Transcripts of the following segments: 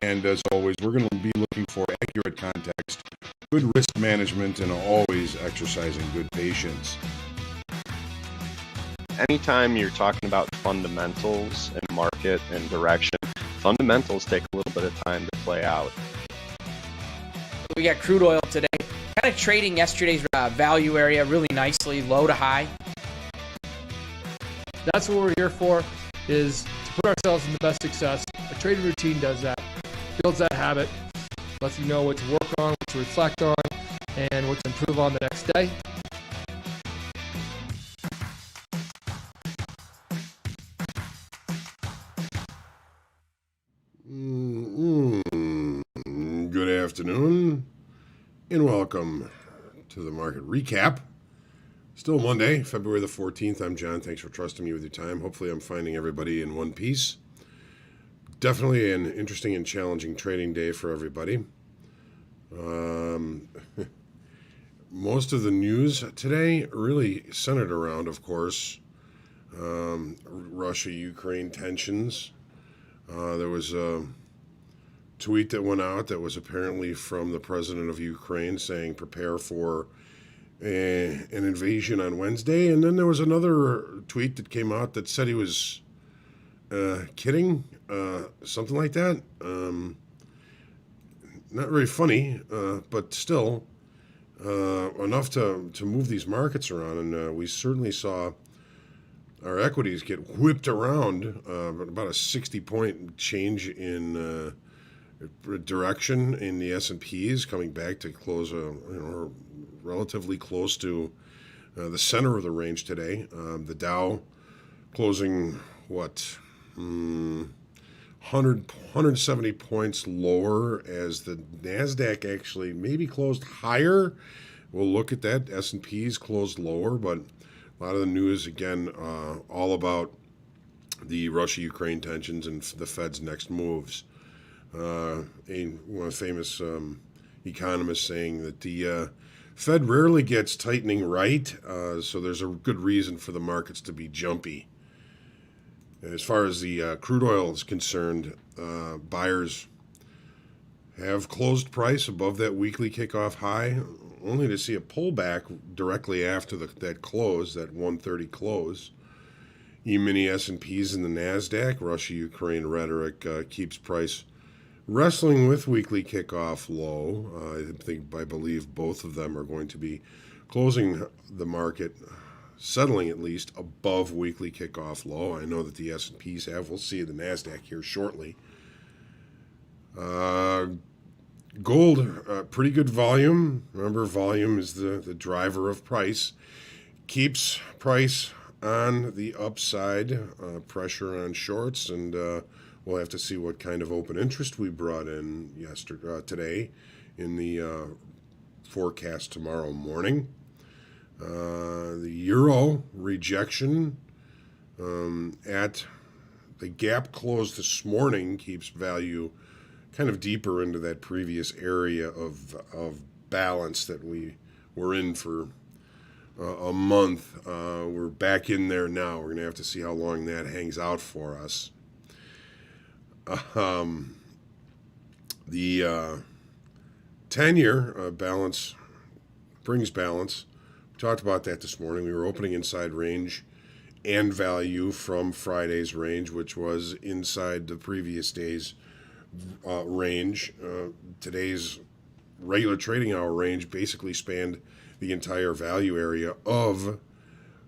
And as always, we're going to be looking for accurate context, good risk management, and always exercising good patience. Anytime you're talking about fundamentals and market and direction, fundamentals take a little bit of time to play out. We got crude oil today, kind of trading yesterday's value area really nicely, low to high. That's what we're here for, is to put ourselves in the best success. A trading routine does that, builds that habit, lets you know what to work on, what to reflect on, and what to improve on the next day. Good afternoon, and welcome to the market recap. Still Monday, February the 14th. I'm John. Thanks for trusting me with your time. Hopefully I'm finding everybody in one piece. Definitely an interesting and challenging trading day for everybody. Most of the news today really centered around, of course, Russia-Ukraine tensions. There was a tweet that went out that was apparently from the president of Ukraine saying prepare for an invasion on Wednesday. And then there was another tweet that came out that said he was kidding, something like that. Not very funny, but still enough to move these markets around. And we certainly saw our equities get whipped around, about a 60-point change in direction in the S&Ps, coming back to close, relatively close to the center of the range today. The Dow closing, 170 points lower, as the NASDAQ actually maybe closed higher. We'll look at that. S&Ps closed lower, but a lot of the news, again, all about the Russia-Ukraine tensions and the Fed's next moves. One of the famous economists saying that the Fed rarely gets tightening right, so there's a good reason for the markets to be jumpy. And as far as the crude oil is concerned, buyers have closed price above that weekly kickoff high, only to see a pullback directly after that close, that 130 close. E-mini S&Ps in the NASDAQ, Russia-Ukraine rhetoric keeps price wrestling with weekly kickoff low. I believe both of them are going to be closing the market, settling at least above weekly kickoff low. I know that the S&Ps have. We'll see the NASDAQ here shortly. Gold, pretty good volume. Remember, volume is the driver of price. Keeps price on the upside, pressure on shorts, and we'll have to see what kind of open interest we brought in today in the forecast tomorrow morning. The euro rejection at the gap close this morning keeps value kind of deeper into that previous area of balance that we were in for a month. We're back in there now. We're going to have to see how long that hangs out for us. The 10-year balance brings balance. We talked about that this morning. We were opening inside range and value from Friday's range, which was inside the previous day's range. Today's regular trading hour range basically spanned the entire value area of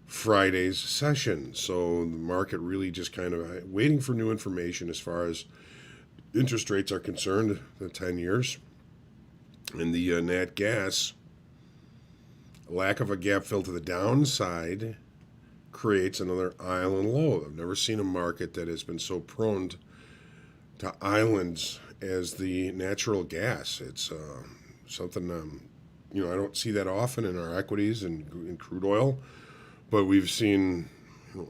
Friday's session. So the market really just kind of waiting for new information as far as interest rates are concerned, the 10 years. And the nat gas, lack of a gap fill to the downside creates another island low. I've never seen a market that has been so prone to islands as the natural gas. It's something, I don't see that often in our equities and in crude oil, but we've seen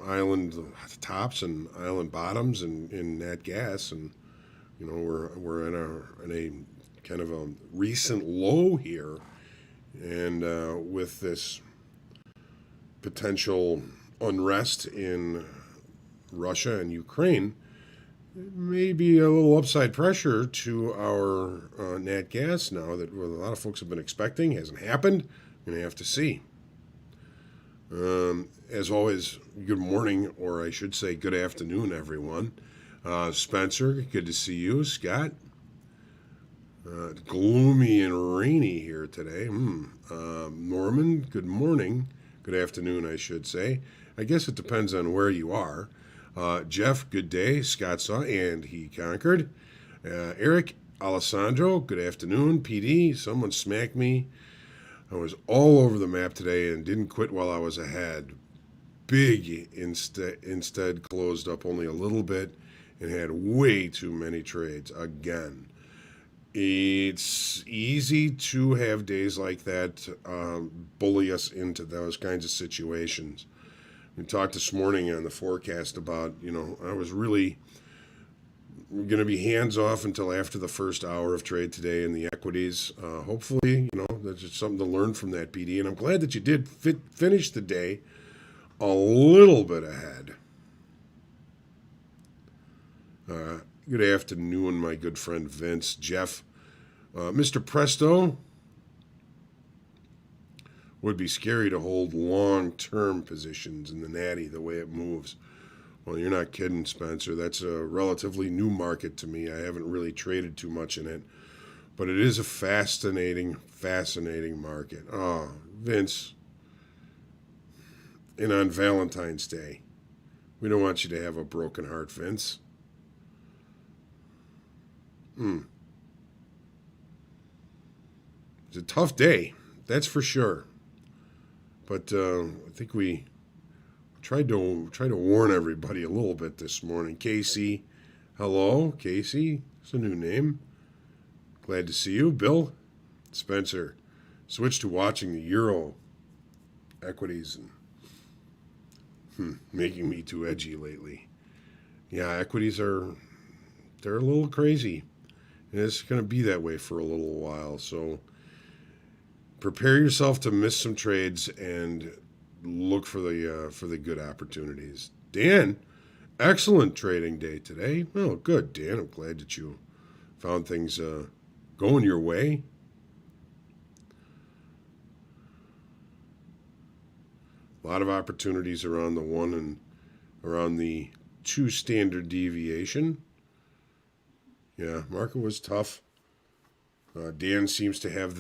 island tops and island bottoms in nat gas, and we're in a kind of a recent low here, and with this potential unrest in Russia and Ukraine, maybe a little upside pressure to our nat gas now that a lot of folks have been expecting. Hasn't happened. We're going to have to see. As always, good morning, or I should say good afternoon, everyone. Spencer, good to see you. Scott, gloomy and rainy here today. Norman, good morning. Good afternoon, I should say. I guess it depends on where you are. Jeff, good day. Scott saw and he conquered. Eric, Alessandro, good afternoon. PD, someone smacked me. I was all over the map today and didn't quit while I was ahead. Big instead closed up only a little bit and had way too many trades again. It's easy to have days like that bully us into those kinds of situations. We talked this morning on the forecast about, I was really going to be hands off until after the first hour of trade today in the equities. Hopefully, that's just something to learn from that, PD. And I'm glad that you did finish the day a little bit ahead. Good afternoon, my good friend Vince. Jeff, Mr. Presto, would be scary to hold long-term positions in the Natty the way it moves. Well, you're not kidding, Spencer. That's a relatively new market to me. I haven't really traded too much in it. But it is a fascinating market. Oh, Vince. And on Valentine's Day. We don't want you to have a broken heart, Vince. It's a tough day, that's for sure. But I think we tried to warn everybody a little bit this morning. Casey, hello, Casey. It's a new name. Glad to see you. Bill, Spencer, switched to watching the Euro equities and making me too edgy lately. Yeah, equities they're a little crazy. And it's going to be that way for a little while. So prepare yourself to miss some trades and look for the good opportunities. Dan, excellent trading day today. Oh, good, Dan. I'm glad that you found things going your way. A lot of opportunities around the 1 and around the 2 standard deviation. Yeah, market was tough. Dan seems to have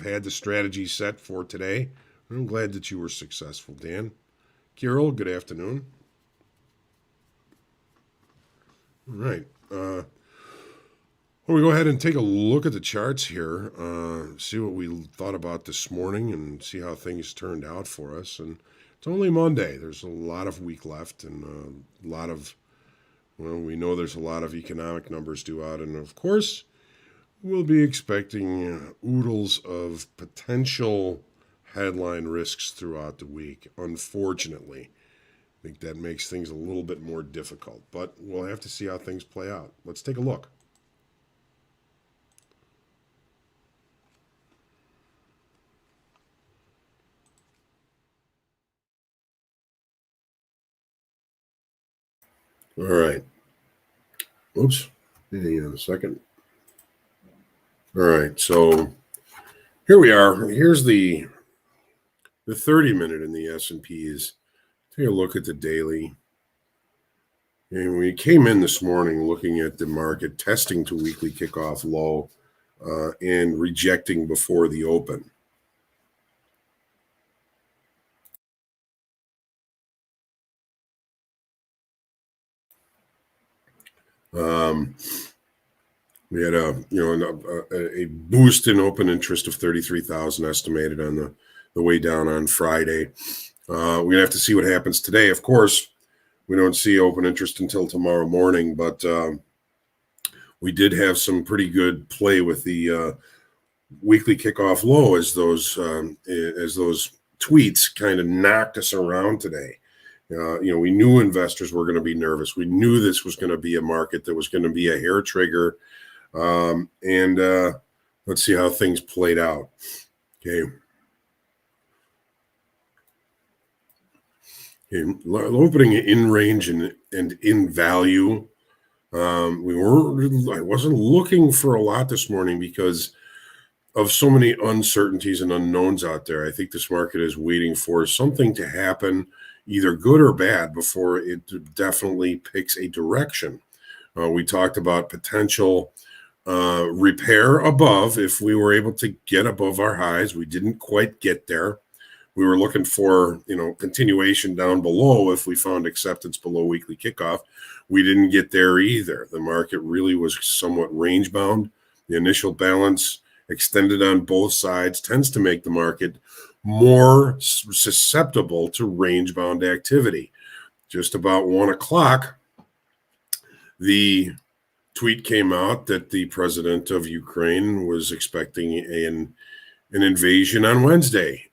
had the strategy set for today. I'm glad that you were successful, Dan. Kirill, good afternoon. All right. Well, we go ahead and take a look at the charts here, see what we thought about this morning and see how things turned out for us. And it's only Monday. There's a lot of week left and a lot of, we know there's a lot of economic numbers due out. And, of course, we'll be expecting oodles of potential headline risks throughout the week, unfortunately. I think that makes things a little bit more difficult, but we'll have to see how things play out. Let's take a look. All right. Oops. Hang on a second. All right. So here we are. Here's the 30-minute in the S&Ps. Take a look at the daily. And we came in this morning looking at the market, testing to weekly kickoff low and rejecting before the open. We had a boost in open interest of 33,000 estimated on the way down on Friday. We're gonna have to see what happens today. Of course, we don't see open interest until tomorrow morning, but we did have some pretty good play with the weekly kickoff low as those tweets kind of knocked us around today. We knew investors were going to be nervous. We knew this was going to be a market that was going to be a hair trigger. And let's see how things played out. Okay. Opening in range and in value. I wasn't looking for a lot this morning because of so many uncertainties and unknowns out there. I think this market is waiting for something to happen, either good or bad, before it definitely picks a direction. We talked about potential repair above if we were able to get above our highs. We didn't quite get there. We were looking for, continuation down below if we found acceptance below weekly kickoff. We didn't get there either. The market really was somewhat range bound. The initial balance extended on both sides tends to make the market more susceptible to range bound activity. Just about 1 o'clock, the tweet came out that the president of Ukraine was expecting an invasion on Wednesday.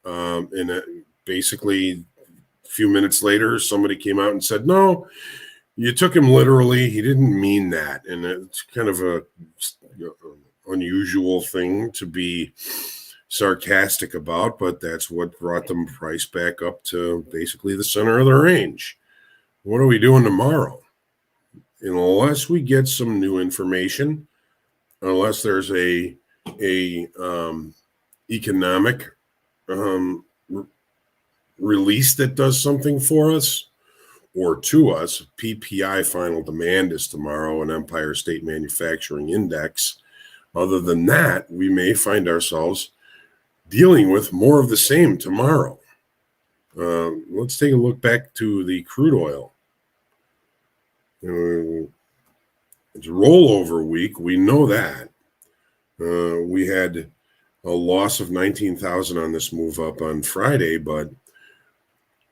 Basically, a few minutes later, somebody came out and said, no, you took him literally. He didn't mean that. And it's kind of a unusual thing to be sarcastic about, but that's what brought the price back up to basically the center of the range. What are we doing tomorrow? Unless we get some new information, unless there's a economic release that does something for us or to us. PPI final demand is tomorrow, an Empire State Manufacturing Index. Other than that, we may find ourselves dealing with more of the same tomorrow. Let's take a look back to the crude oil. It's rollover week. We know that. We had a loss of 19,000 on this move up on Friday, but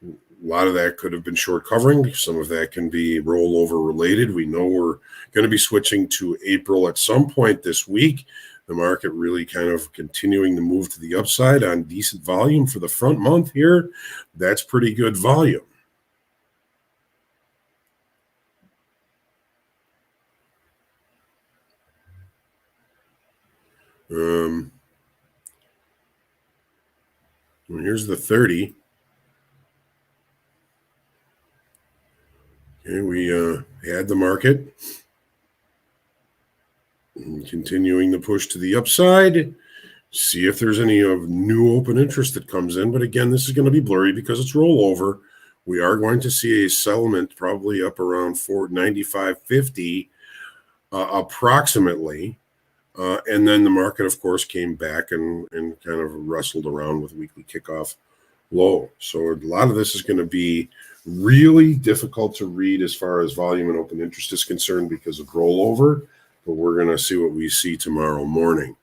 a lot of that could have been short covering. Some of that can be rollover related. We know we're going to be switching to April at some point this week. The market really kind of continuing to move to the upside on decent volume for the front month here. That's pretty good volume. Here's the 30. Okay, we had the market continuing the push to the upside. See if there's any of new open interest that comes in. But again, this is going to be blurry because it's rollover. We are going to see a settlement probably up around 495.50 approximately. And then the market, of course, came back and kind of wrestled around with weekly kickoff low. So a lot of this is going to be really difficult to read as far as volume and open interest is concerned because of rollover. But we're going to see what we see tomorrow morning.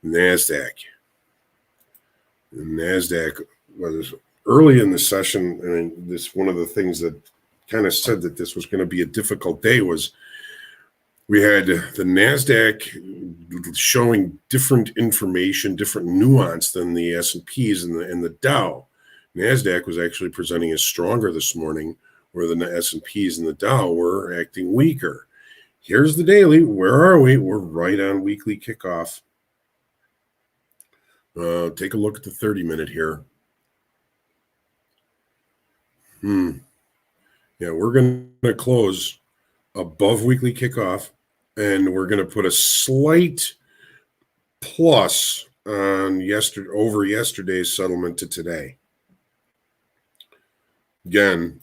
NASDAQ. The NASDAQ was early in the session. I mean, this one of the things that kind of said that this was going to be a difficult day was we had the NASDAQ showing different information, different nuance than the S&Ps and the Dow. NASDAQ was actually presenting as stronger this morning, where the S&Ps and the Dow were acting weaker. Here's the daily. Where are we? We're right on weekly kickoff. Take a look at the 30-minute here. Yeah, we're going to close above weekly kickoff, and we're going to put a slight plus on over yesterday's settlement to today. Again,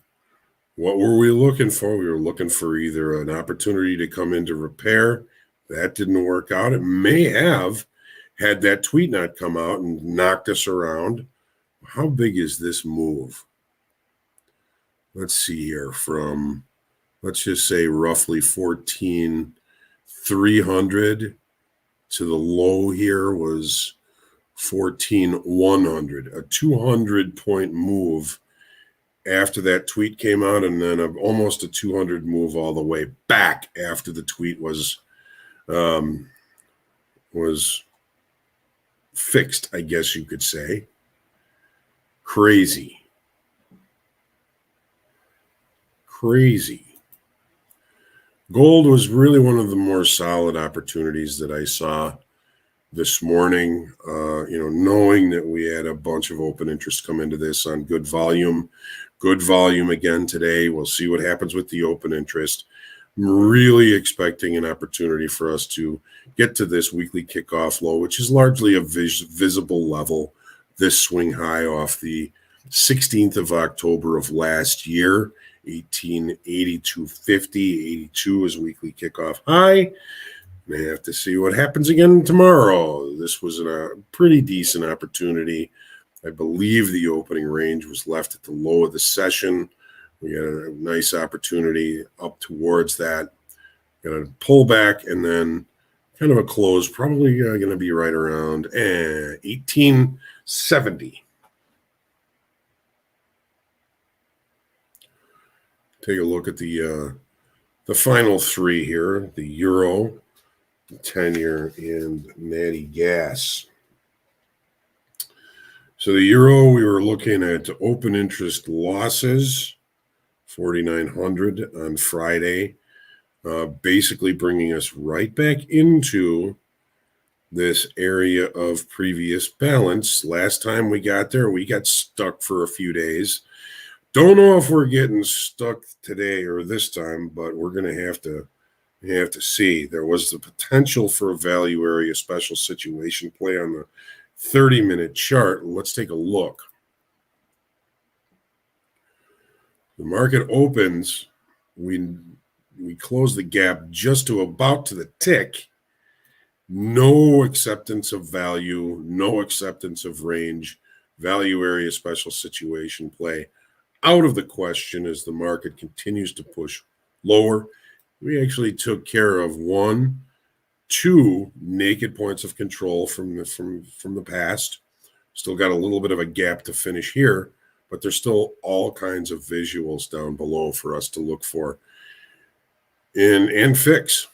what were we looking for? We were looking for either an opportunity to come into repair. That didn't work out. It may have had that tweet not come out and knocked us around. How big is this move? Let's see here from, let's just say roughly 14,300 to the low here was 14,100, a 200-point move after that tweet came out, and then almost a 200 move all the way back after the tweet was fixed, I guess you could say. Crazy. Gold was really one of the more solid opportunities that I saw this morning, knowing that we had a bunch of open interest come into this on good volume again today. We'll see what happens with the open interest. I'm really expecting an opportunity for us to get to this weekly kickoff low, which is largely a visible level, this swing high off the 16th of October of last year, 1882.50, 82 is weekly kickoff high. May have to see what happens again tomorrow. This was a pretty decent opportunity. I believe the opening range was left at the low of the session. We got a nice opportunity up towards that. Got a pullback and then kind of a close, probably going to be right around 1870. Take a look at the final three here: the euro, the 10-year, and natty gas. So the euro, we were looking at open interest losses, 4,900 on Friday, basically bringing us right back into this area of previous balance. Last time we got there, we got stuck for a few days. Don't know if we're getting stuck today or this time, but we're going to have to see. There was the potential for a value area special situation play on the 30-minute chart. Let's take a look. The market opens. We close the gap just to about to the tick. No acceptance of value, no acceptance of range, value area special situation play out of the question as the market continues to push lower. We actually took care of 1, 2 naked points of control from the past. Still got a little bit of a gap to finish here, but there's still all kinds of visuals down below for us to look for and fix.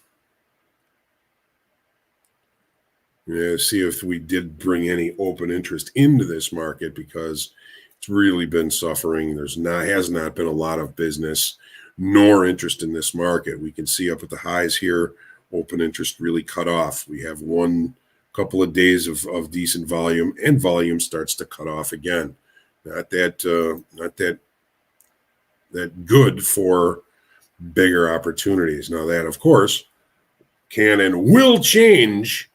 Yeah, see if we did bring any open interest into this market, because it's really been suffering. Has not been a lot of business nor interest in this market. We can see up at the highs here, open interest really cut off. We have one couple of days of decent volume, and volume starts to cut off again. Not that good for bigger opportunities. Now that, of course, can and will change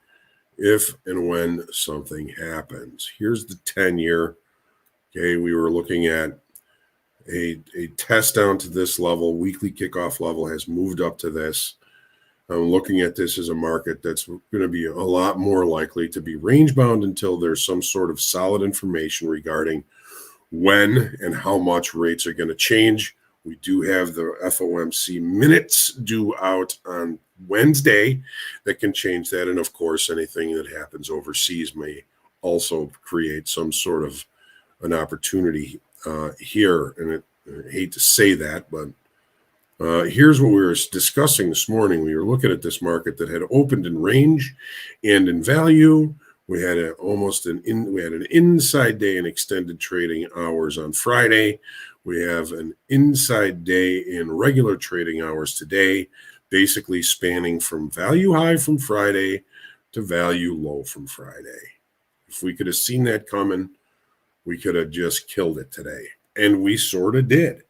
if and when something happens. Here's the 10-year. Okay, we were looking at a test down to this level. Weekly kickoff level has moved up to this. I'm looking at this as a market that's going to be a lot more likely to be range bound until there's some sort of solid information regarding when and how much rates are going to change. We do have the FOMC minutes due out on Wednesday that can change that. And of course, anything that happens overseas may also create some sort of an opportunity here. And I hate to say that, but here's what we were discussing this morning. We were looking at this market that had opened in range and in value. We had an inside day in extended trading hours on Friday. We have an inside day in regular trading hours today, basically spanning from value high from Friday to value low from Friday. If we could have seen that coming, we could have just killed it today. And we sort of did.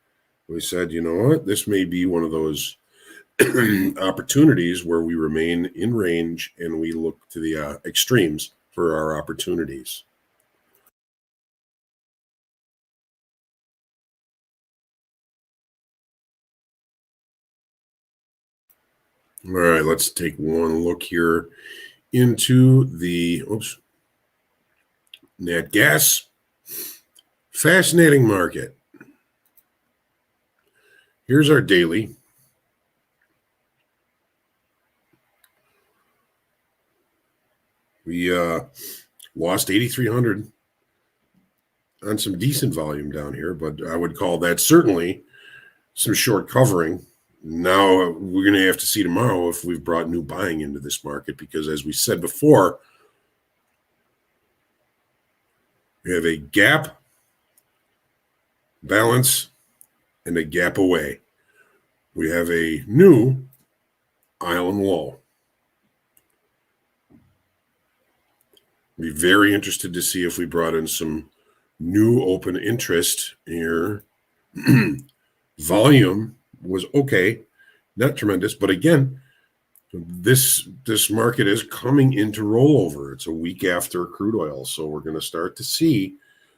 We said, you know what, this may be one of those opportunities where we remain in range and we look to the extremes for our opportunities. All right, let's take one look here into the nat gas. Fascinating market. Here's our daily. We lost 8,300 on some decent volume down here, but I would call that certainly some short covering. Now we're going to have to see tomorrow if we've brought new buying into this market, because as we said before, we have a gap, balance, and a gap away. We have a new island low. Be very interested to see if we brought in some new open interest here. Volume was okay. not tremendous, but again, this market is coming into rollover. It's a week after crude oil, so we're going to start to see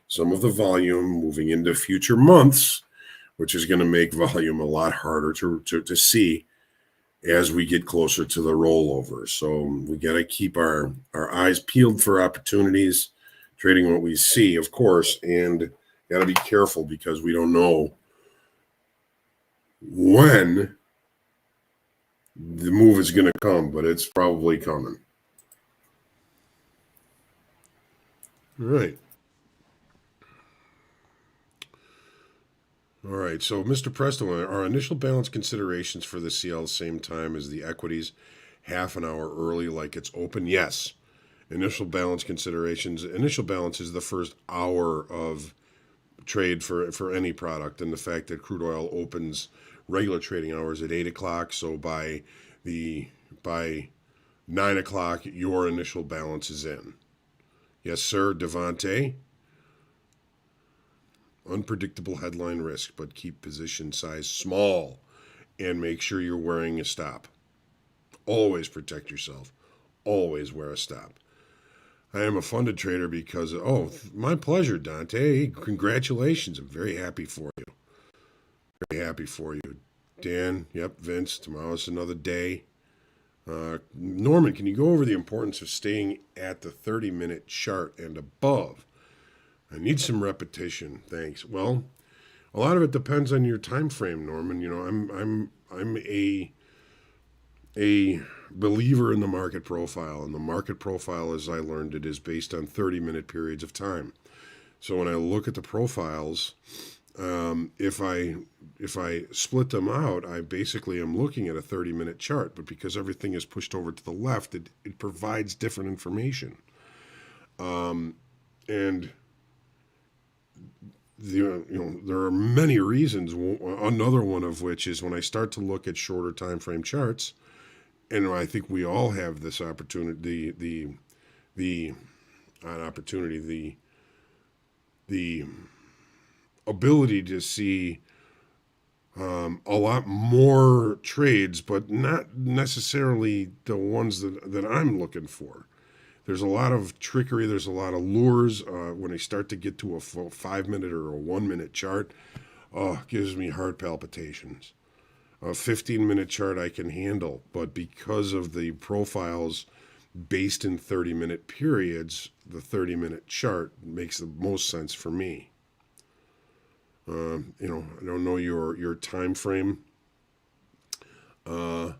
some of the volume moving into future months, which is going to make volume a lot harder to see as we get closer to the rollover. So we got to keep our eyes peeled for opportunities, trading what we see, of course, and got to be careful because we don't know when the move is going to come, but it's probably coming. All right. All right. So, Mr. Presto, our initial balance considerations for the CL same time as the equities, half an hour early, like it's open? Yes. Initial balance considerations. Initial balance is the first hour of trade for any product, and the fact that crude oil opens regular trading hours at 8 o'clock. So by 9 o'clock, your initial balance is in. Yes, sir, Devante. Unpredictable headline risk, but keep position size small and make sure you're wearing a stop. Always protect yourself. Always wear a stop. I am a funded trader because, my pleasure, Dante. Congratulations. I'm very happy for you. Very happy for you. Dan, yep, Vince, tomorrow's another day. Norman, can you go over the importance of staying at the 30-minute chart and above? I need some repetition. Thanks. Well, a lot of it depends on your time frame, Norman. You know, I'm a believer in the market profile, and the market profile, as I learned it, is based on 30-minute periods of time. So when I look at the profiles, if I split them out, I basically am looking at a 30-minute chart, but because everything is pushed over to the left, it provides different information. And there are many reasons. Another one of which is when I start to look at shorter time frame charts, and I think we all have this opportunity, the ability to see a lot more trades, but not necessarily the ones that I'm looking for. There's a lot of trickery. There's a lot of lures. When I start to get to a 5-minute or a 1-minute chart, it gives me heart palpitations. A 15-minute chart I can handle, but because of the profiles based in 30-minute periods, the 30-minute chart makes the most sense for me. I don't know your time frame, but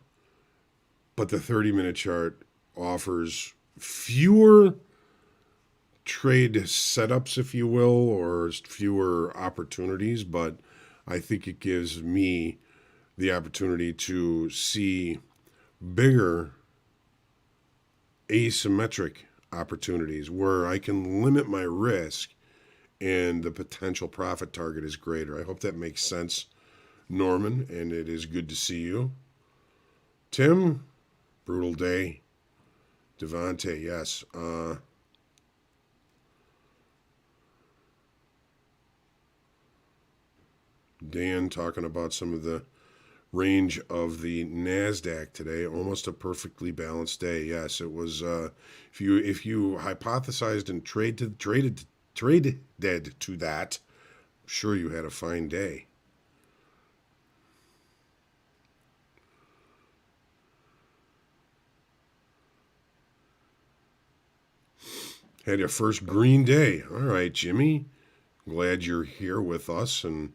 the 30-minute chart offers fewer trade setups, if you will, or fewer opportunities, but I think it gives me the opportunity to see bigger asymmetric opportunities where I can limit my risk and the potential profit target is greater. I hope that makes sense, Norman, and it is good to see you. Tim, brutal day. Devante, yes. Dan talking about some of the range of the NASDAQ today. Almost a perfectly balanced day. Yes, it was. If you hypothesized and traded to that, I'm sure you had a fine day. Had your first green day. All right, Jimmy. Glad you're here with us and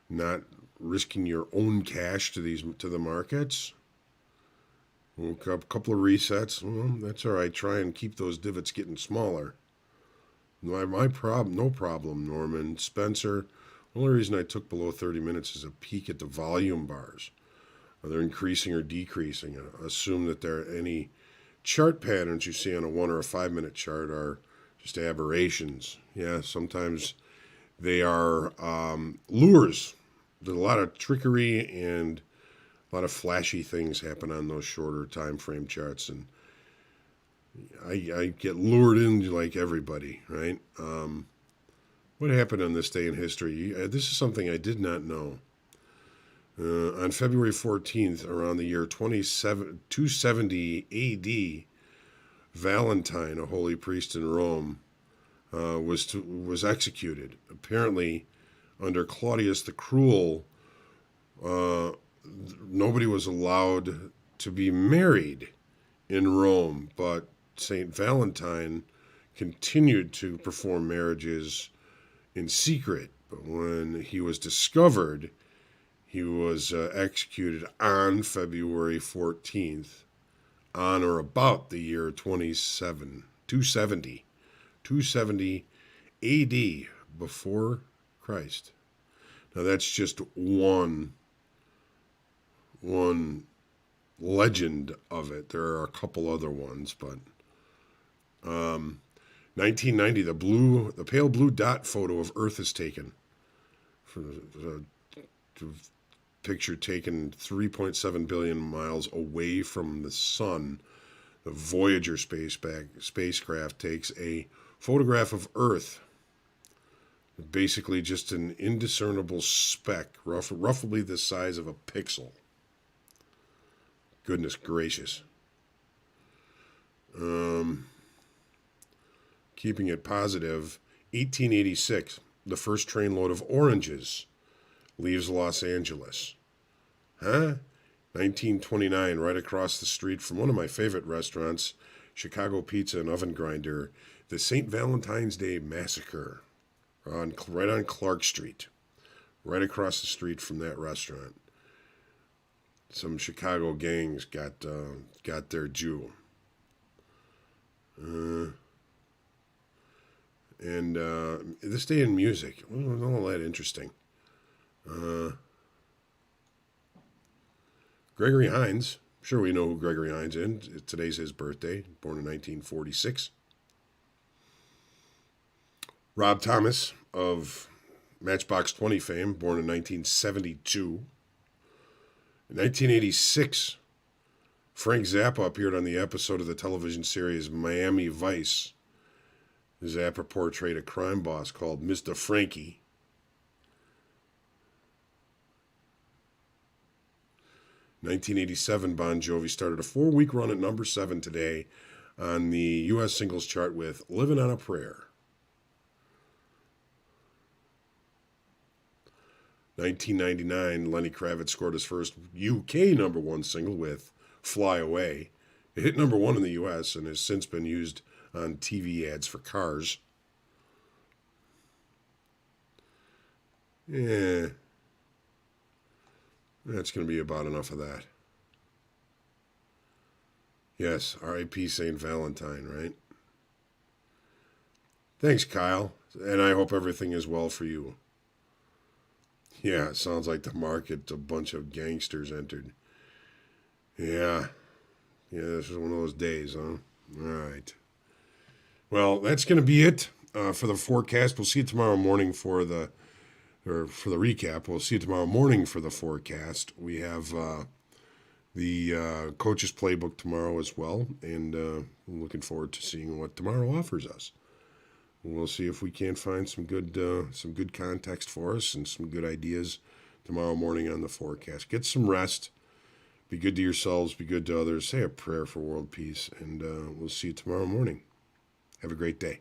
not risking your own cash to the markets. A couple of resets. Well, that's all right. Try and keep those divots getting smaller. No problem, Norman. Spencer, the only reason I took below 30 minutes is a peek at the volume bars. Are they increasing or decreasing? I assume that there are any chart patterns you see on a 1 or a 5-minute chart are just aberrations. Yeah, sometimes they are lures. There's a lot of trickery and a lot of flashy things happen on those shorter time frame charts, and I get lured in like everybody, right? What happened on this day in history? This is something I did not know. On February 14th, around the year 270 AD, Valentine, a holy priest in Rome, was executed. Apparently, under Claudius the Cruel, nobody was allowed to be married in Rome, but Saint Valentine continued to perform marriages in secret. But when he was discovered, he was executed on February 14th, on or about the year 270 AD, before Christ. Now that's just one legend of it. There are a couple other ones, but 1990, the pale blue dot photo of Earth is taken. The picture taken 3.7 billion miles away from the sun. The Voyager spacecraft takes a photograph of Earth. Basically just an indiscernible speck, roughly the size of a pixel. Goodness gracious. Keeping it positive, 1886, the first trainload of oranges leaves Los Angeles. 1929, right across the street from one of my favorite restaurants, Chicago Pizza and Oven Grinder, the St. Valentine's Day Massacre, right on Clark Street, right across the street from that restaurant. Some Chicago gangs got their Jew. And this day in music, well, all that interesting. Gregory Hines, sure we know who Gregory Hines is. Today's his birthday, born in 1946. Rob Thomas of Matchbox 20 fame, born in 1972. In 1986, Frank Zappa appeared on the episode of the television series Miami Vice. Zappa portrayed a crime boss called Mr. Frankie. In 1987, Bon Jovi started a 4-week run at number 7 today on the U.S. singles chart with Living on a Prayer. 1999, Lenny Kravitz scored his first UK number 1 single with Fly Away. It hit number 1 in the U.S. and has since been used on TV ads for cars. Yeah, that's going to be about enough of that. Yes, R.I.P. St. Valentine, right? Thanks, Kyle, and I hope everything is well for you. Yeah, it sounds like the market a bunch of gangsters entered. Yeah, this is one of those days, huh? All right. Well, that's going to be it for the forecast. We'll see you tomorrow morning for the recap. We'll see you tomorrow morning for the forecast. We have the coach's playbook tomorrow as well, and I'm looking forward to seeing what tomorrow offers us. We'll see if we can't find some good context for us and some good ideas tomorrow morning on the forecast. Get some rest. Be good to yourselves. Be good to others. Say a prayer for world peace, and we'll see you tomorrow morning. Have a great day.